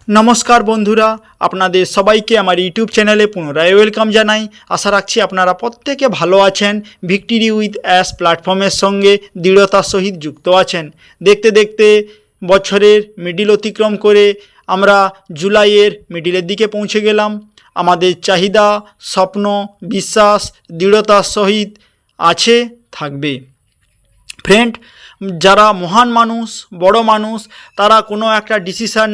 নমস্কার বন্ধুরা, আপনাদের সবাইকে আমার ইউটিউব চ্যানেলে পুনরায় ওয়েলকাম জানাই। আশা রাখছি আপনারা প্রত্যেকে ভালো আছেন, ভিক্টরি উইথ অ্যাস প্ল্যাটফর্মের সঙ্গে দৃঢ়তার সহিত যুক্ত আছেন। দেখতে দেখতে বছরের মিডিল অতিক্রম করে আমরা জুলাইয়ের মিডিলের দিকে পৌঁছে গেলাম। আমাদের চাহিদা, স্বপ্ন, বিশ্বাস দৃঢ়তার সহিত আছে, থাকবে। ফ্রেন্ড, যারা মহান মানুষ, বড় মানুষ, তারা কোনো একটা ডিসিশান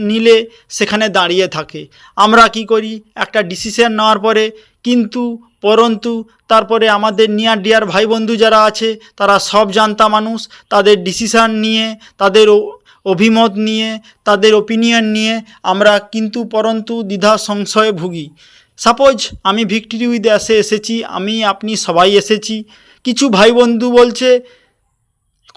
নিলে সেখানে দাঁড়িয়ে থাকে। আমরা কি করি, একটা ডিসিশান নেওয়ার পরে পরন্তু তারপরে আমাদের নিয়ার ডিয়ার ভাই বন্ধু যারা আছে, তারা সব জানতা মানুষ, তাদের ডিসিশান নিয়ে, তাদের অভিমত নিয়ে, তাদের ওপিনিয়ন নিয়ে আমরা পরন্তু দ্বিধা সংশয়ে ভুগি। সাপোজ আমি ভিক্টরি উইথ অ্যাসে এসেছি, আমি আপনি সবাই এসেছি। কিছু ভাই বন্ধু বলছে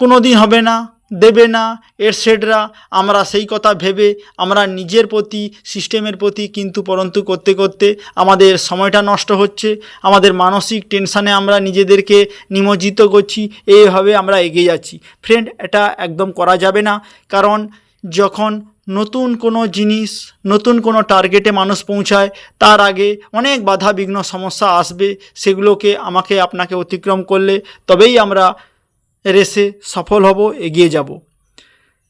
কোনো দিন হবে না, দেবে না, এটসেট্রা। আমরা সেই কথা ভেবে আমরা নিজের প্রতি, সিস্টেমের প্রতি পরন্তু করতে করতে আমাদের সময়টা নষ্ট হচ্ছে, আমাদের মানসিক টেনশানে আমরা নিজেদেরকে নিমজ্জিত করছি, এইভাবে আমরা এগিয়ে যাচ্ছি। ফ্রেন্ড, এটা একদম করা যাবে না। কারণ যখন নতুন কোনো জিনিস, নতুন কোনো টার্গেটে মানুষ পৌঁছায়, তার আগে অনেক বাধা বিঘ্ন সমস্যা আসবে। সেগুলোকে আপনাকে অতিক্রম করলে তবেই আমরা রেসে সফল হব, এগিয়ে যাব।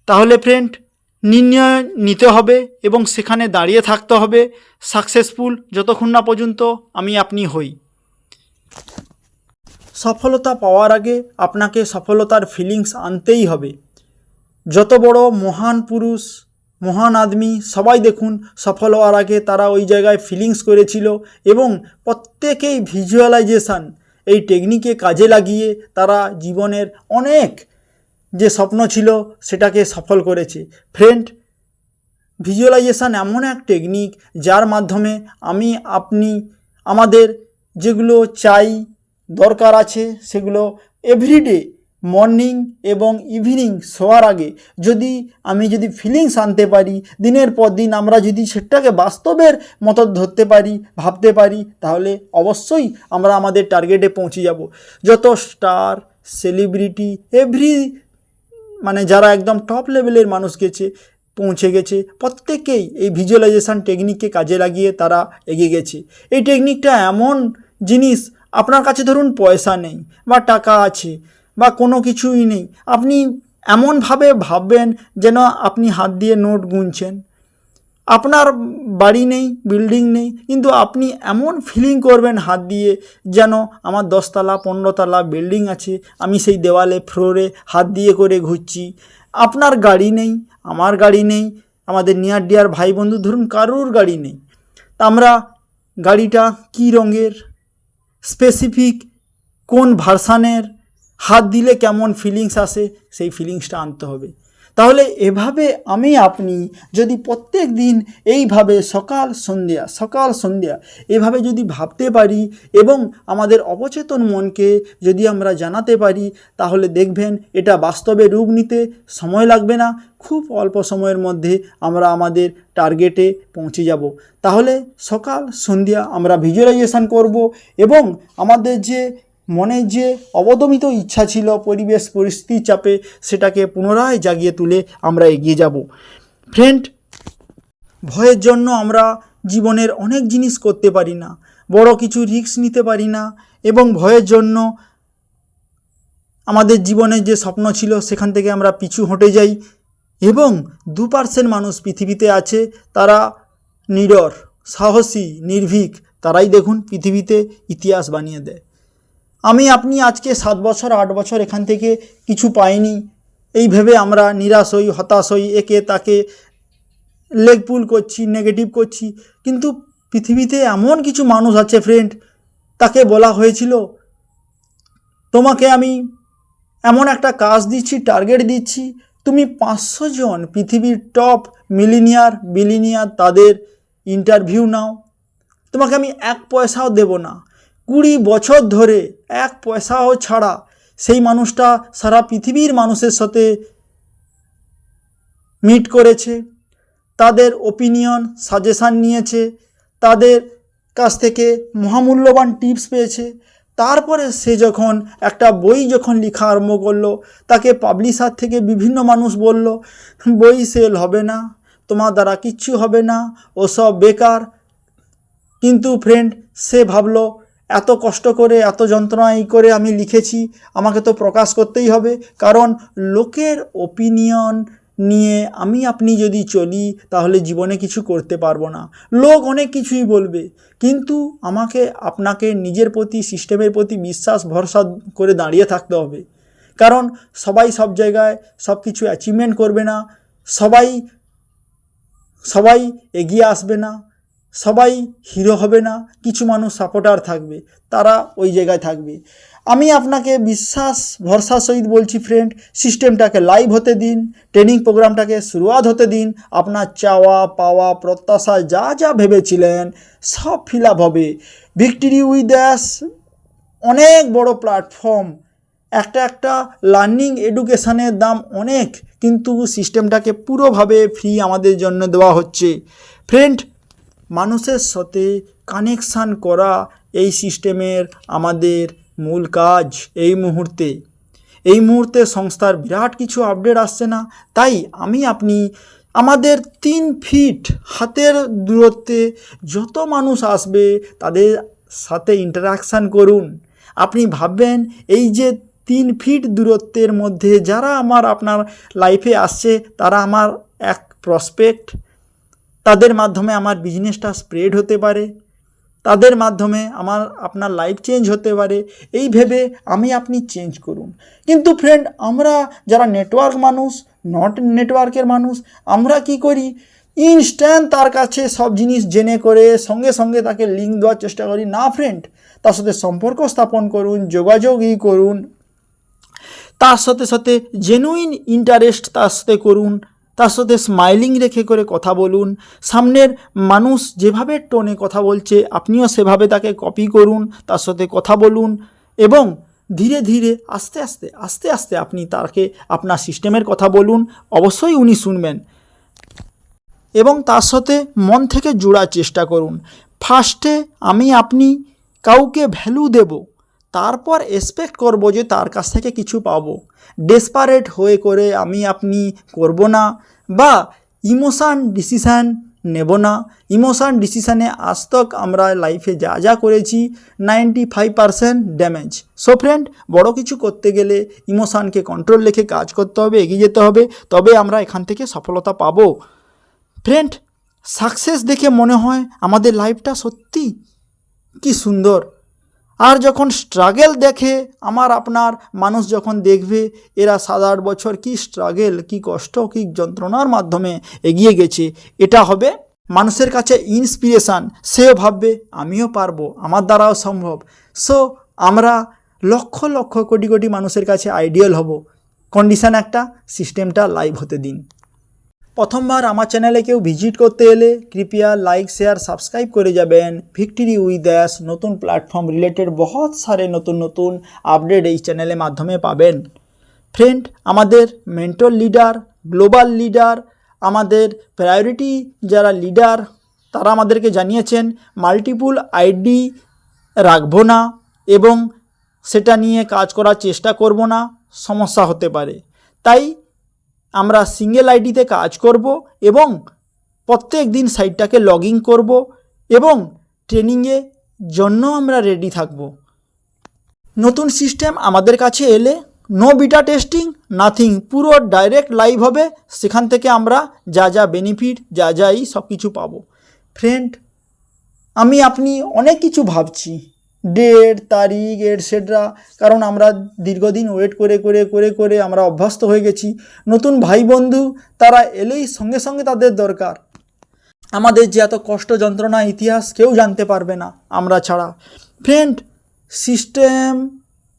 তাহলে ফ্রেন্ড, নির্ণয় নিতে হবে এবং সেখানে দাঁড়িয়ে থাকতে হবে সাকসেসফুল যতক্ষণ না পর্যন্ত আপনি হই। সফলতা পাওয়ার আগে আপনাকে সফলতার ফিলিংস আনতেই হবে। যত বড় মহান পুরুষ, মহান আদমি সবাই দেখুন, সফল হওয়ার আগে তারা ওই জায়গায় ফিলিংস করেছিল এবং প্রত্যেকেই ভিজুয়ালাইজেশান এই টেকনিকে কাজে লাগিয়ে তারা জীবনের অনেক যে স্বপ্ন ছিল সেটাকে সফল করেছে। ফ্রেন্ড, ভিজুয়ালাইজেশান এমন এক টেকনিক যার মাধ্যমে আপনি আমাদের যেগুলো চাই, দরকার আছে, সেগুলো এভরিডে মর্নিং এবং ইভিনিং শোয়ার আগে আমি যদি ফিলিংস আনতে পারি, দিনের পর দিন আমরা যদি সেটাকে বাস্তবের মতো ধরতে পারি, ভাবতে পারি, তাহলে অবশ্যই আমরা আমাদের টার্গেটে পৌঁছে যাব। যত স্টার, সেলিব্রিটি, যারা একদম টপ লেভেলের মানুষ পৌঁছে গেছে, প্রত্যেকেই এই ভিজুয়ালাইজেশান টেকনিককে কাজে লাগিয়ে তারা এগিয়ে গেছে। এই টেকনিকটা এমন জিনিস, আপনার কাছে ধরুন পয়সা নেই বা টাকা আছে বা কোনো কিছুই নেই, আপনি এমনভাবে ভাববেন যেন আপনি হাত দিয়ে নোট গুনছেন। আপনার বাড়ি নেই, বিল্ডিং নেই, কিন্তু আপনি এমন ফিলিং করবেন হাত দিয়ে যেন আমার 10 তলা 15 তলা বিল্ডিং আছে, আমি সেই দেওয়ালে ফ্লোরে হাত দিয়ে করে ঘুরছি। আপনার গাড়ি নেই, আমার গাড়ি নেই, আমাদের নিয়ার ডিয়ার ভাই বন্ধু ধরুন কারুর গাড়ি নেই, তা আমরা গাড়িটা কী রঙের, স্পেসিফিক কোন ভার্সানের, হাত দিলে কেমন ফিলিংস আসে, সেই ফিলিংসটা আনতে হবে। তাহলে এভাবে আপনি যদি প্রত্যেক দিন এইভাবে সকাল সন্ধ্যা এভাবে যদি ভাবতে পারি এবং আমাদের অবচেতন মনকে যদি আমরা জানাতে পারি, তাহলে দেখবেন এটা বাস্তবে রূপ নিতে সময় লাগবে না, খুব অল্প সময়ের মধ্যে আমরা আমাদের টার্গেটে পৌঁছে যাব। তাহলে সকাল সন্ধ্যা আমরা ভিজুয়ালাইজেশান করব এবং আমাদের যে মনে যে অবদমিত ইচ্ছা ছিল পরিবেশ পরিস্থিতির চাপে, সেটাকে পুনরায় জাগিয়ে তুলে আমরা এগিয়ে যাব। ফ্রেন্ড, ভয়ের জন্য আমরা জীবনের অনেক জিনিস করতে পারি না, বড় কিছু রিস্ক নিতে পারি না এবং ভয়ের জন্য আমাদের জীবনের যে স্বপ্ন ছিল সেখান থেকে আমরা পিছু হটে যাই। এবং 2% মানুষ পৃথিবীতে আছে, তারা নিডর, সাহসী, নির্ভীক, তারাই দেখুন পৃথিবীতে ইতিহাস বানিয়ে দেয়। আপনি আজকে 7 বছর 8 বছর এখান থেকে কিছু পাইনি, এই ভেবে আমরা নিরাশ হই, হতাশ হই, একে তাকে লেগ পুল করছি, নেগেটিভ করছি। কিন্তু পৃথিবীতে এমন কিছু মানুষ আছে ফ্রেন্ড, তাকে বলা হয়েছিল তোমাকে আমি এমন একটা কাজ দিচ্ছি, টার্গেট দিচ্ছি, তুমি 500 জন পৃথিবীর টপ বিলিনিয়ার তাদের ইন্টারভিউ নাও, তোমাকে আমি 1 পয়সাও দেব না। 20 বছর ধরে 1 পয়সাও ছাড়া সেই মানুষটা সারা পৃথিবীর মানুষের সাথে মিট করেছে, তাদের ওপিনিয়ন সাজেশান নিয়েছে, তাদের কাছ থেকে মহামূল্যবান টিপস পেয়েছে। তারপরে সে যখন একটা বই লেখা আরম্ভ করলো, তাকে পাবলিশার থেকে বিভিন্ন মানুষ বলল বই সেল হবে না, তোমার দ্বারা কিচ্ছু হবে না, ওসব বেকার। কিন্তু ফ্রেন্ড সে ভাবলো এত কষ্ট করে এত যন্ত্রণা করে আমি লিখেছি, আমাকে তো প্রকাশ করতেই হবে, কারণ লোকের ওপিনিয়ন নিয়ে আমি আপনি যদি চলি তাহলে জীবনে কিছু করতে পারবো না। লোক অনেক কিছুই বলবে, কিন্তু আমাকে আপনাকে নিজের প্রতি সিস্টেমের প্রতি বিশ্বাস ভরসা করে দাঁড়িয়ে থাকতে হবে। কারণ সবাই সব জায়গায় সব কিছু অ্যাচিভমেন্ট করবে না, সবাই এগিয়ে আসবে না, সবাই হিরো হবে না। কিছু মানুষ সাপোর্টার থাকবে, তারা ওই জায়গায় থাকবে। আমি আপনাকে বিশ্বাস ভরসার সহিত বলছি ফ্রেন্ড, সিস্টেমটাকে লাইভ হতে দিন, ট্রেনিং প্রোগ্রামটাকে শুরুয়াত হতে দিন। আপনার চাওয়া পাওয়া প্রত্যাশা যা যা ভেবেছিলেন সব ফিল আপ হবে। ভিক্টরি উইথ অ্যাস অনেক বড় প্ল্যাটফর্ম, একটা লার্নিং এডুকেশানের দাম অনেক, কিন্তু সিস্টেমটাকে পুরোভাবে ফ্রি আমাদের জন্য দেওয়া হচ্ছে। ফ্রেন্ড, মানুষের সাথে কানেকশান করা এই সিস্টেমের আমাদের মূল কাজ। এই মুহূর্তে সংস্থার বিরাট কিছু আপডেট আসছে না, তাই আপনি আমাদের 3 ফিট হাতের দূরত্বে যত মানুষ আসবে তাদের সাথে ইন্টারাকশান করুন। আপনি ভাববেন এই যে 3 ফিট দূরত্বের মধ্যে যারা আপনার লাইফে আসছে তারা আমার এক প্রসপেক্ট, তাদের মাধ্যমে আমার বিজনেসটা স্প্রেড হতে পারে, তাদের মাধ্যমে আপনার লাইফ চেঞ্জ হতে পারে। এই ভেবে আপনি চেঞ্জ করুন। কিন্তু ফ্রেন্ড, আমরা যারা নেটওয়ার্ক মানুষ, নট নেটওয়ার্কের মানুষ, আমরা কি করি, ইনস্ট্যান্ট তার কাছে সব জিনিস জেনে করে সঙ্গে সঙ্গে তাকে লিঙ্ক দেওয়ার চেষ্টা করি। না ফ্রেন্ড, তার সাথে সম্পর্ক স্থাপন করুন, যোগাযোগই করুন, তার সাথে জেনুইন ইন্টারেস্ট তার সাথে করুন, তার সাথে স্মাইলিং রেখে করে কথা বলুন। সামনের মানুষ যেভাবে টোনে কথা বলছে আপনিও সেভাবে তাকে কপি করুন, তার সাথে কথা বলুন, এবং ধীরে ধীরে আস্তে আস্তে আপনি তাকে আপনার সিস্টেমের কথা বলুন। অবশ্যই উনি শুনবেন এবং তার সাথে মন থেকে জোড়ার চেষ্টা করুন। ফার্স্টে আপনি কাউকে ভ্যালু দেব, তারপর এক্সপেক্ট করব যে তার কাছ থেকে কিছু পাবো। ডেসপারেট হয়ে করে আপনি করব না, বা ইমোশান ডিসিশান নেব না। ইমোশান ডিসিশানে আজ তক আমরা লাইফে যা যা করেছি 95% ড্যামেজ। সো ফ্রেন্ড, বড় কিছু করতে গেলে ইমোশানকে কন্ট্রোল রেখে কাজ করতে হবে, এগিয়ে যেতে হবে, তবে আমরা এখান থেকে সফলতা পাবো। ফ্রেন্ড, সাকসেস দেখে মনে হয় আমাদের লাইফটা সত্যি কি সুন্দর, আর যখন স্ট্রাগল দেখে আপনার মানুষ যখন দেখবে এরা 7-8 বছর কি স্ট্রাগল, কি কষ্ট, কি যন্ত্রণার মাধ্যমে এগিয়ে গেছে, এটা হবে মানুষের কাছে ইন্সপিরেশান। সেও ভাববে আমিও পারবো, আমার দ্বারাও সম্ভব। সো আমরা লক্ষ লক্ষ কোটি কোটি মানুষের কাছে আইডিয়াল হব। কন্ডিশান একটা, সিস্টেমটা লাইভ হতে দিন। প্রথমবার আমার চ্যানেলে কেউ ভিজিট করতে এলে কৃপয়া লাইক শেয়ার সাবস্ক্রাইব করে যাবেন। ভিক্টরি উইথ অ্যাস নতুন প্ল্যাটফর্ম রিলেটেড বহুত সারে নতুন আপডেট এই চ্যানেলের মাধ্যমে পাবেন। ফ্রেন্ড, আমাদের মেন্টর লিডার, গ্লোবাল লিডার, আমাদের প্রায়োরিটি যারা লিডার তারা আমাদেরকে জানিয়েছেন মাল্টিপুল আইডি রাখবো না এবং সেটা নিয়ে কাজ করার চেষ্টা করব না, সমস্যা হতে পারে। তাই আমরা সিঙ্গেল আইডিতে কাজ করব এবং প্রত্যেক দিন সাইটটাকে লগইন করব এবং ট্রেনিংয়ের জন্য আমরা রেডি থাকব। নতুন সিস্টেম আমাদের কাছে এলে নো বিটা টেস্টিং, নাথিং, পুরো ডাইরেক্ট লাইভ হবে। সেখান থেকে আমরা যা বেনিফিট যাই সব কিছু পাবো। ফ্রেন্ড, আপনি অনেক কিছু ভাবছি, ডেট তারিখ এটসেট্রা, কারণ আমরা দীর্ঘদিন ওয়েট করে আমরা অভ্যস্ত হয়ে গেছি। নতুন ভাই বন্ধু তারা এলেই সঙ্গে সঙ্গে তাদের দরকার। আমাদের যে এত কষ্ট যন্ত্রণা ইতিহাস কেউ জানতে পারবে না আমরা ছাড়া। ফ্রেন্ড, সিস্টেম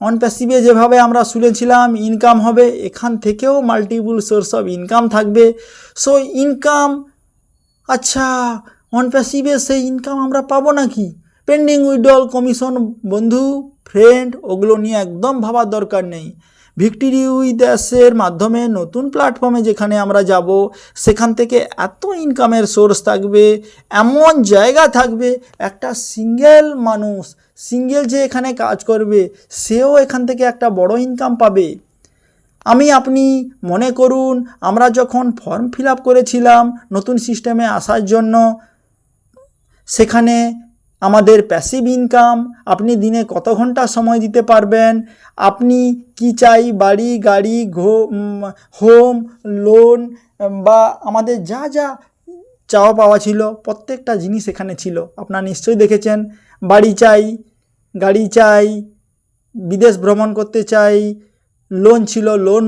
অন প্যাসিভে যেভাবে আমরা শুনেছিলাম ইনকাম হবে, এখান থেকেও মাল্টিপল সোর্স অফ ইনকাম থাকবে। সো ইনকাম, আচ্ছা অন প্যাসিভে সেই ইনকাম আমরা পাবো নাকি? পেন্ডিং উইথড্রল কমিশন বন্ধু ফ্রেন্ড, ওগুলো নিয়ে একদম ভাবার দরকার নেই। ভিক্টরি উইথ অ্যাসের মাধ্যমে নতুন প্ল্যাটফর্মে যেখানে আমরা যাব সেখান থেকে এত ইনকামের সোর্স থাকবে, এমন জায়গা থাকবে, একটা সিঙ্গেল মানুষ যে এখানে কাজ করবে সেও এখান থেকে একটা বড় ইনকাম পাবে। আমি আপনি মনে করুন আমরা যখন ফর্ম ফিল আপ করেছিলাম নতুন সিস্টেমে আসার জন্য, সেখানে আমাদের প্যাসিভ ইনকাম, আপনি দিনে কত ঘন্টা সময় দিতে পারবেন, আপনি কি চাই, বাড়ি, গাড়ি, হোম লোন বা আমাদের যা যা চাওয়া পাওয়া ছিল প্রত্যেকটা জিনিস এখানে ছিল। আপনারা নিশ্চয়ই দেখেছেন, বাড়ি চাই, গাড়ি চাই, বিদেশ ভ্রমণ করতে চাই, লোন ছিল, লোন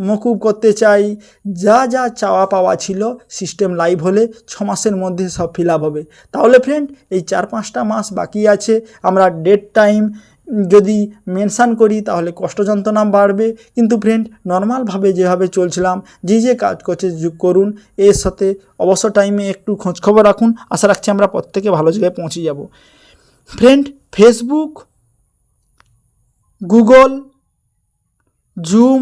মকুব করতে চাই, যা যা চাওয়া পাওয়া ছিল সিস্টেম লাইভ হলে 6 মাসের মধ্যে সব ফিল আপ হবে। তাহলে ফ্রেন্ড এই 4-5টা মাস বাকি আছে, আমরা ডেট টাইম যদি মেনশান করি তাহলে কষ্ট যন্ত্রণা বাড়বে। কিন্তু ফ্রেন্ড নর্মালভাবে যেভাবে চলছিলাম, যে কাজ করছে করুন, এর সাথে অবসর টাইমে একটু খোঁজখবর রাখুন। আশা রাখছি আমরা প্রত্যেকে ভালো জায়গায় পৌঁছে যাব। ফ্রেন্ড ফেসবুক, গুগল, জুম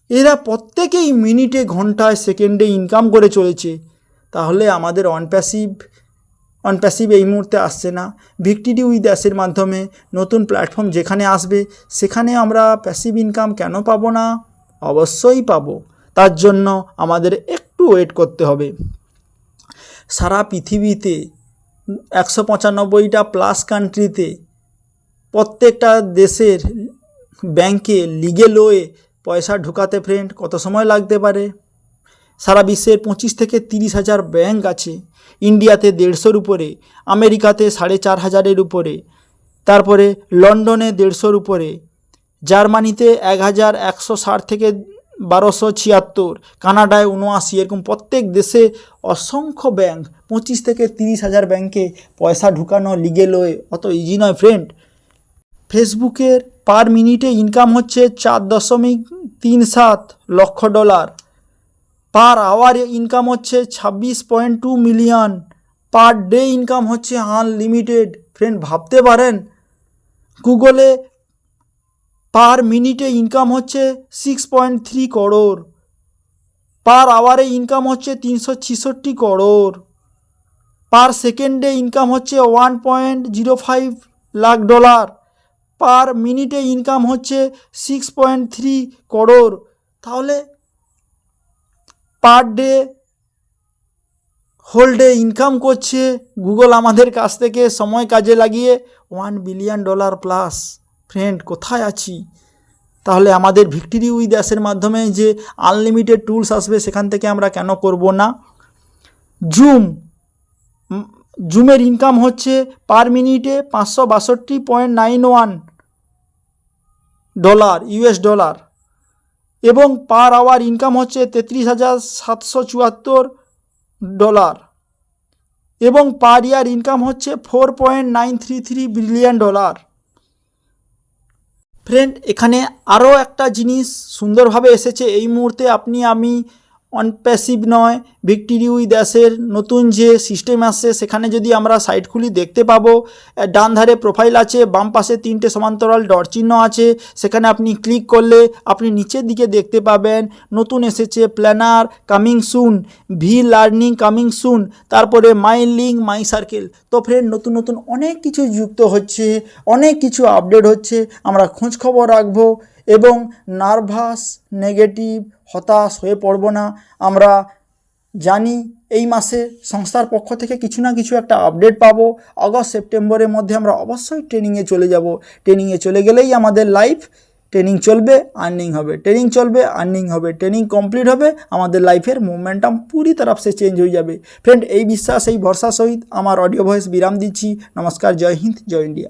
এরা প্রত্যেকেই মিনিটে, ঘন্টায়, সেকেন্ডে ইনকাম করে চলেছে। তাহলে আমাদের অনপ্যাসিভ এই মুহূর্তে আসছে না। ভিক্টরি উইথ অ্যাসের মাধ্যমে নতুন প্ল্যাটফর্ম যেখানে আসবে সেখানে আমরা প্যাসিভ ইনকাম কেন পাবো না? অবশ্যই পাবো। তার জন্য আমাদের একটু ওয়েট করতে হবে। সারা পৃথিবীতে 195টা প্লাস কান্ট্রিতে প্রত্যেকটা দেশের ব্যাংকে লিগেল ওয়ে পয়সা ঢুকাতে ফ্রেন্ড কত সময় লাগতে পারে? সারা বিশ্বের 25 থেকে 30 হাজার ব্যাংক আছে। ইন্ডিয়াতে 150-র উপরে, আমেরিকাতে 4,500-এর উপরে, তারপরে লন্ডনে 150-র উপরে, জার্মানিতে 1160 থেকে 1276, কানাডায় 79, এরকম প্রত্যেক দেশে অসংখ্য ব্যাংক, 25 থেকে 30 হাজার ব্যাংকে পয়সা ঢুকানো লিগেল ওয়ে অত ইজি নয় ফ্রেন্ড। ফেসবুকের পার মিনিটে ইনকাম হচ্ছে $4.37 লক্ষ, পার আওয়ারে ইনকাম হচ্ছে 26.2 মিলিয়ন, পার ডে ইনকাম হচ্ছে আনলিমিটেড। ফ্রেন্ড ভাবতে পারেন, গুগলে পার মিনিটে ইনকাম হচ্ছে 6.3 করোড়, পার আওয়ারে ইনকাম হচ্ছে 366 করোড়, পার সেকেন্ডে ইনকাম হচ্ছে $1.05 লাখ, পার মিনিটে ইনকাম হচ্ছে 6.3 করোড়। তাহলে per day, whole day income করছে গুগল আমাদের কাছ থেকে সময় কাজে লাগিয়ে $1 বিলিয়ন প্লাস। ফ্রেন্ড কোথায় আছি? তাহলে আমাদের ভিক্টরি উইথ অ্যাসের মাধ্যমে যে আনলিমিটেড টুলস আসবে সেখান থেকে আমরা কেন করব না? জুমের ইনকাম হচ্ছে পার মিনিটে $562.91 US ডলার, এবং পার আওয়ার ইনকাম হচ্ছে $33,774, এবং পার ইয়ার ইনকাম হচ্ছে $4.933 বিলিয়ন। ফ্রেন্ড এখানে আরও একটা জিনিস সুন্দরভাবে এসেছে এই মুহূর্তে, আমি অনপ্যাসিভ নয়, ভিক্টরি উইথ অ্যাসের নতুন যে সিস্টেম আসছে সেখানে যদি আমরা সাইট খুলি দেখতে পাবো, ডান ধারে প্রোফাইল আছে, বাম পাশে 3টে সমান্তরাল ডট চিহ্ন আছে, সেখানে আপনি ক্লিক করলে আপনি নিচের দিকে দেখতে পাবেন নতুন এসেছে planner coming soon, V learning coming soon, তারপরে মাই লিঙ্ক, মাই সার্কেল। তো ফ্রেন্ড নতুন নতুন অনেক কিছু যুক্ত হচ্ছে, অনেক কিছু আপডেট হচ্ছে, আমরা খোঁজ খবর রাখবো এবং নার্ভাস, নেগেটিভ, হতাশ হয়ে পড়ব না। আমরা জানি এই মাসে সংস্থার পক্ষ থেকে কিছু না কিছু একটা আপডেট পাবো। আগস্ট সেপ্টেম্বরের মধ্যে আমরা অবশ্যই ট্রেনিংয়ে চলে যাব। ট্রেনিংয়ে চলে গেলেই আমাদের লাইফ, ট্রেনিং চলবে আর্নিং হবে, ট্রেনিং চলবে আর্নিং হবে, ট্রেনিং কমপ্লিট হবে, আমাদের লাইফের মোমেন্টাম পুরি তরফ সে চেঞ্জ হয়ে যাবে। ফ্রেন্ড এই বিশ্বাস, এই ভরসা সহিত আমার অডিও ভয়েস বিরাম দিচ্ছি। নমস্কার, জয় হিন্দ, জয় ইন্ডিয়া।